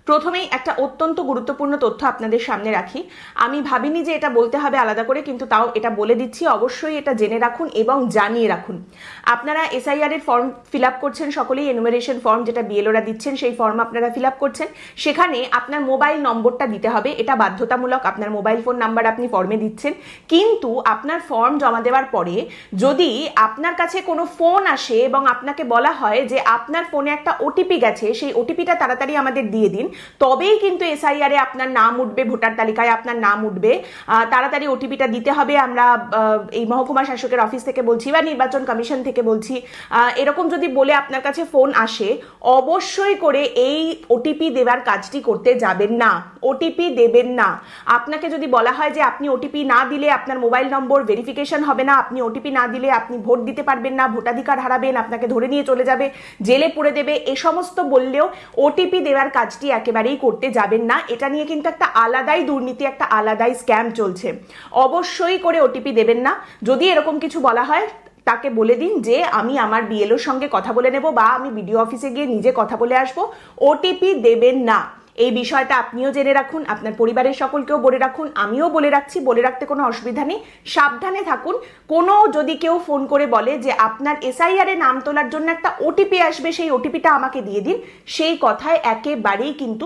প্রথমেই একটা অত্যন্ত গুরুত্বপূর্ণ তথ্য আপনাদের সামনে রাখি। আমি ভাবিনি যে এটা বলতে হবে আলাদা করে, কিন্তু তাও এটা বলে দিচ্ছি, অবশ্যই এটা জেনে রাখুন এবং জানিয়ে রাখুন। আপনারা এসআইআর এর ফর্ম ফিল আপ করছেন সকলেই, এনুমারেশন ফর্ম যেটা বিএলওরা দিচ্ছেন সেই ফর্ম আপনারা ফিল আপ করছেন। সেখানে আপনার মোবাইল নম্বরটা দিতে হবে, এটা বাধ্যতামূলক। আপনার মোবাইল ফোন নাম্বার আপনি ফর্মে দিচ্ছেন, কিন্তু আপনার ফর্ম জমা দেওয়ার পরে যদি আপনার কাছে কোনো ফোন আসে এবং আপনাকে বলা হয় যে আপনার ফোনে একটা ওটিপি গেছে, সেই ওটিপিটা তাড়াতাড়ি আমাদের দিয়ে দিন, তবেই কিন্তু এসআইআর এ আপনার নাম উঠবে, ভোটার তালিকায় আপনার নাম উঠবে। তাড়াতাড়ি ওটিপিটা দিতে হবে। আমরা এই মহকুমা শাসকের অফিস থেকে বলছি বা নির্বাচন কমিশন থেকে বলছি, এরকম যদি বলে আপনার কাছে ফোন আসে, অবশ্যই করে এই ওটিপি দেওয়ার কাজটি করতে যাবেন না। ওটিপি দেবেন না। আপনাকে যদি বলা হয় যে আপনি ওটিপি না দিলে আপনার মোবাইল নম্বর ভেরিফিকেশন হবে না, আপনি ওটিপি না দিলে আপনি ভোট দিতে পারবেন না, ভোটাধিকার হারাবেন, আপনাকে ধরে নিয়ে চলে যাবে, জেলে পুরে দেবে, এ সমস্ত বললেও ওটিপি দেওয়ার কাজটি একেবারেই করতে যাবেন না। এটা নিয়ে কিন্তু একটা আলাদাই দুর্নীতি, একটা আলাদাই স্ক্যাম চলছে। অবশ্যই করে ওটিপি দেবেন না। যদি এরকম কিছু বলা হয়, তাকে বলে দিন যে আমি আমার বিএলওর সঙ্গে কথা বলে নেব বা আমি বিডিও অফিসে গিয়ে নিজে কথা বলে আসবো। ওটিপি দেবেন না। এই বিষয়টা আপনিও জেনে রাখুন, আপনার পরিবারের সকলকেও বলে রাখুন, আমিও বলে রাখছি, বলে রাখতে কোনো অসুবিধা নেই। সাবধানে থাকুন। কোনো যদি কেউ ফোন করে বলে যে আপনার এসআইআর এ নাম তোলার জন্য একটা ওটিপি আসবে, সেই ওটিপিটা আমাকে দিয়ে দিন, সেই কথায় একেবারেই কিন্তু